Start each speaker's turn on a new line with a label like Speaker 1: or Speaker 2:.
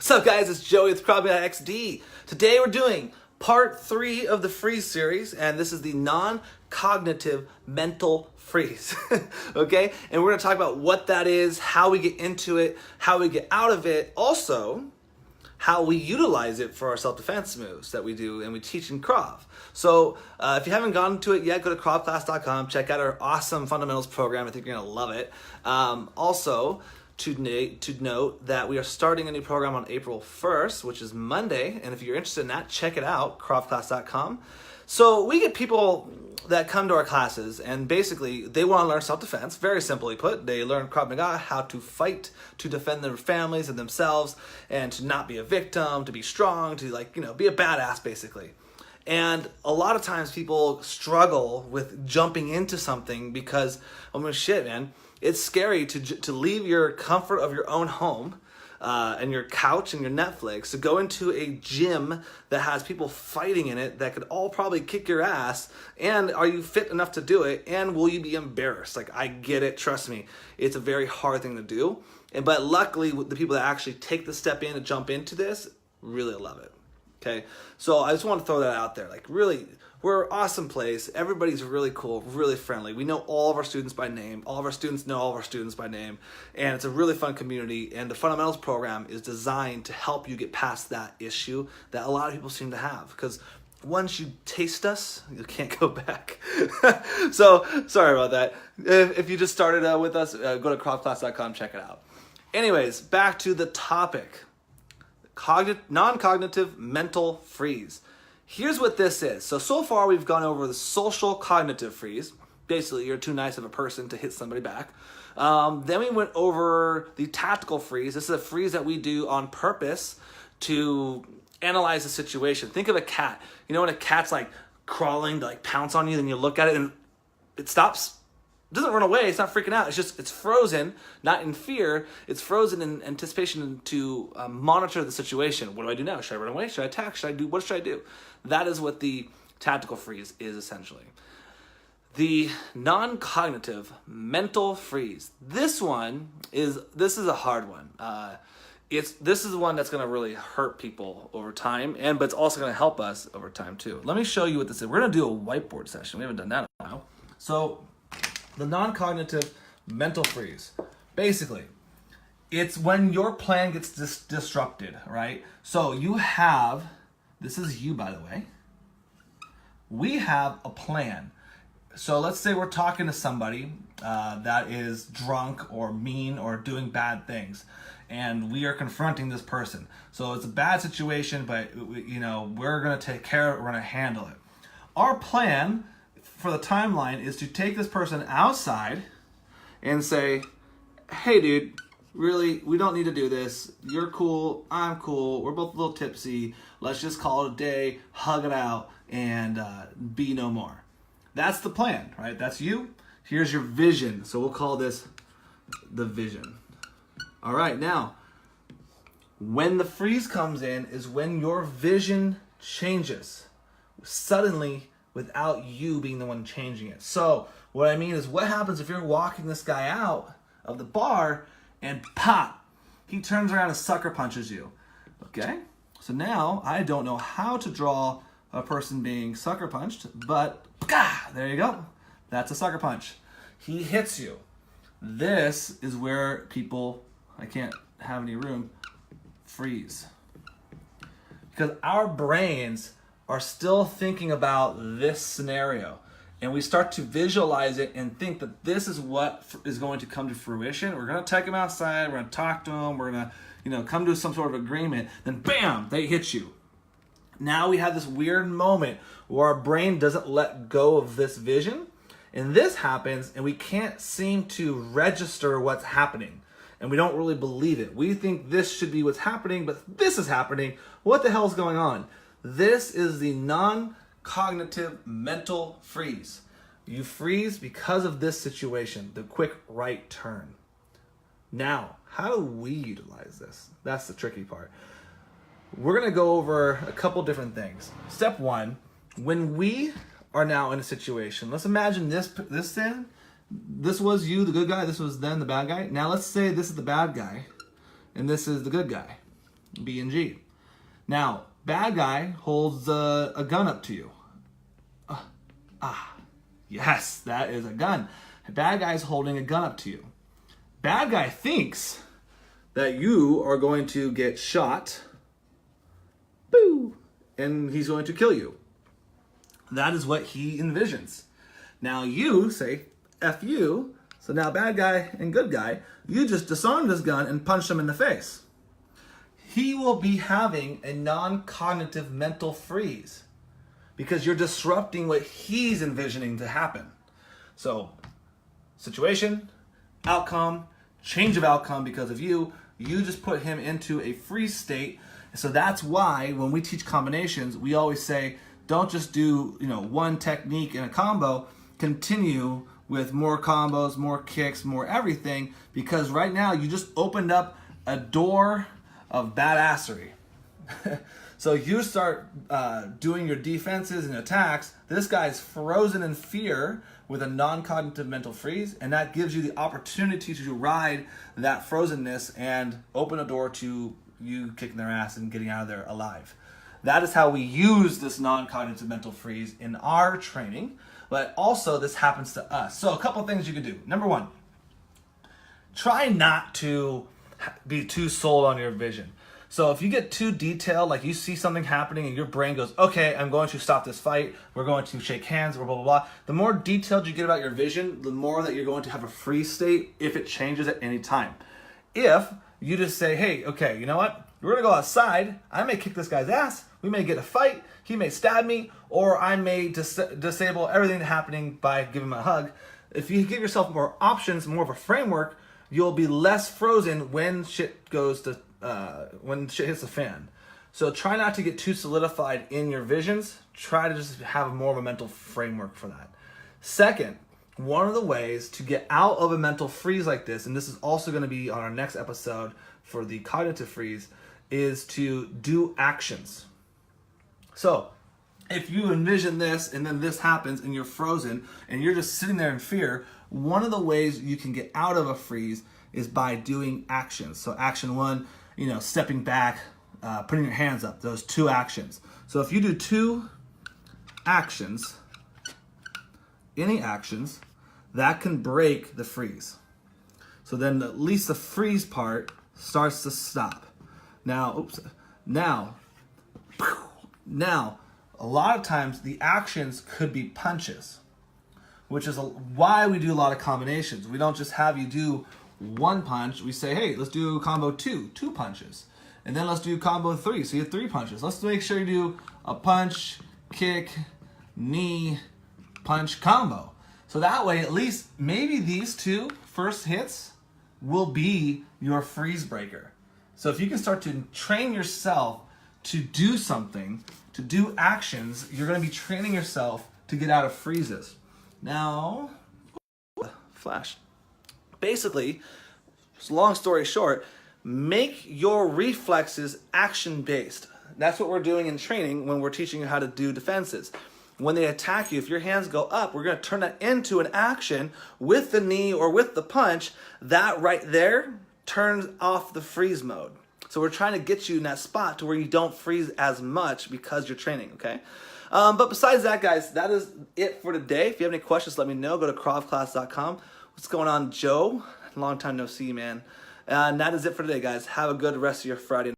Speaker 1: What's up, guys? It's Joey with Krav XD. Today we're doing part 3 of the freeze series, and this is the non-cognitive mental freeze. Okay? And we're going to talk about what that is, how we get into it, how we get out of it, also how we utilize it for our self-defense moves that we do and we teach in Krav. So if you haven't gone to it yet, go to kravclass.com, check out our awesome fundamentals program. I think you're going to love it. Also, to note that we are starting a new program on April 1st, which is Monday, and if you're interested in that, check it out, kravclass.com. So we get people that come to our classes, and basically they want to learn self-defense, very simply put. They learn Krav Maga, how to fight, to defend their families and themselves, and to not be a victim, to be strong, to be a badass, basically. And a lot of times people struggle with jumping into something because, shit, man, it's scary to leave your comfort of your own home and your couch and your Netflix to go into a gym that has people fighting in it that could all probably kick your ass. And are you fit enough to do it? And will you be embarrassed? I get it. Trust me. It's a very hard thing to do. But luckily, the people that actually take the step in to jump into this really love it. Okay, so I just want to throw that out there. Really, we're an awesome place. Everybody's really cool, really friendly. We know all of our students by name. All of our students know all of our students by name. And it's a really fun community. And the fundamentals program is designed to help you get past that issue that a lot of people seem to have. Because once you taste us, you can't go back. So, sorry about that. If you just started with us, go to kravclass.com, check it out. Anyways, back to the topic. Non-cognitive mental freeze. Here's what this is. So far we've gone over the social cognitive freeze. Basically, you're too nice of a person to hit somebody back. Then we went over the tactical freeze. This is a freeze that we do on purpose to analyze the situation. Think of a cat. You know when a cat's crawling to pounce on you, then you look at it and it stops. It doesn't run away. It's not freaking out. It's frozen, not in fear. It's frozen in anticipation to monitor the situation. What do I do now? Should I run away? Should I attack? What should I do? That is what the tactical freeze is essentially. The non-cognitive mental freeze. This is a hard one. This is one that's going to really hurt people over time, but it's also going to help us over time too. Let me show you what this is. We're going to do a whiteboard session. We haven't done that in a while. So the non-cognitive mental freeze. Basically, it's when your plan gets disrupted, right? So this is you, by the way. We have a plan. So let's say we're talking to somebody that is drunk or mean or doing bad things, and we are confronting this person. So it's a bad situation, but we're going to take care of it. We're going to handle it. Our plan for the timeline is to take this person outside and say, hey dude, really, we don't need to do this. You're cool, I'm cool, we're both a little tipsy. Let's just call it a day, hug it out, and be no more. That's the plan, right? That's you. Here's your vision. So we'll call this the vision. All right, now, when the freeze comes in is when your vision changes. Suddenly, without you being the one changing it. So what I mean is, what happens if you're walking this guy out of the bar and pop, he turns around and sucker punches you. Okay? So now I don't know how to draw a person being sucker punched, but there you go. That's a sucker punch. He hits you. This is where people, I can't have any room, freeze. Because our brains are still thinking about this scenario, and we start to visualize it and think that this is what is going to come to fruition. We're going to take him outside, we're going to talk to him, we're going to come to some sort of agreement, then bam, they hit you. Now we have this weird moment where our brain doesn't let go of this vision, and this happens, and we can't seem to register what's happening, and we don't really believe it. We think this should be what's happening, but this is happening. What the hell is going on? This is the non-cognitive mental freeze. You freeze because of this situation, the quick right turn. Now, how do we utilize this? That's the tricky part. We're going to go over a couple different things. Step one, when we are now in a situation, let's imagine this was you, the good guy, this was then the bad guy. Now let's say this is the bad guy, and this is the good guy. B and G. Now, bad guy holds a gun up to you. Yes, that is a gun. Bad guy's holding a gun up to you. Bad guy thinks that you are going to get shot, boo, and he's going to kill you. That is what he envisions. Now you say, F you, so now bad guy and good guy, you just disarmed his gun and punched him in the face. He will be having a non-cognitive mental freeze because you're disrupting what he's envisioning to happen. So, situation, outcome, change of outcome because of you, you just put him into a freeze state. So that's why when we teach combinations, we always say, don't just do, one technique in a combo, continue with more combos, more kicks, more everything, because right now you just opened up a door of badassery. So you start doing your defenses and attacks, this guy's frozen in fear with a non-cognitive mental freeze, and that gives you the opportunity to ride that frozenness and open a door to you kicking their ass and getting out of there alive. That is how we use this non-cognitive mental freeze in our training, but also this happens to us. So a couple things you can do. Number one, try not to be too sold on your vision. So if you get too detailed, like you see something happening and your brain goes, okay, I'm going to stop this fight, we're going to shake hands, or blah, blah, blah. The more detailed you get about your vision, the more that you're going to have a freeze state if it changes at any time. If you just say, hey, okay, you know what? We're going to go outside. I may kick this guy's ass. We may get a fight. He may stab me, or I may disable everything happening by giving him a hug. If you give yourself more options, more of a framework, you'll be less frozen when shit goes to when shit hits the fan. So try not to get too solidified in your visions. Try to just have more of a mental framework for that. Second, one of the ways to get out of a mental freeze like this, and this is also going to be on our next episode for the cognitive freeze, is to do actions. So if you envision this and then this happens and you're frozen and you're just sitting there in fear, one of the ways you can get out of a freeze is by doing actions. So action one, stepping back, putting your hands up, those two actions. So if you do two actions, any actions, that can break the freeze. So then at least the freeze part starts to stop. Now, a lot of times the actions could be punches, which is why we do a lot of combinations. We don't just have you do one punch. We say, hey, let's do combo two punches. And then let's do combo three, so you have 3 punches. Let's make sure you do a punch, kick, knee, punch combo. So that way, at least maybe these 2 first hits will be your freeze breaker. So if you can start to train yourself to do something, to do actions, you're going to be training yourself to get out of freezes. Now, flash. Basically, long story short, make your reflexes action-based. That's what we're doing in training when we're teaching you how to do defenses. When they attack you, if your hands go up, we're going to turn that into an action with the knee or with the punch. That right there turns off the freeze mode. So we're trying to get you in that spot to where you don't freeze as much because you're training, okay? But besides that, guys, that is it for today. If you have any questions, let me know. Go to kravclass.com. What's going on, Joe? Long time no see, man. And that is it for today, guys. Have a good rest of your Friday.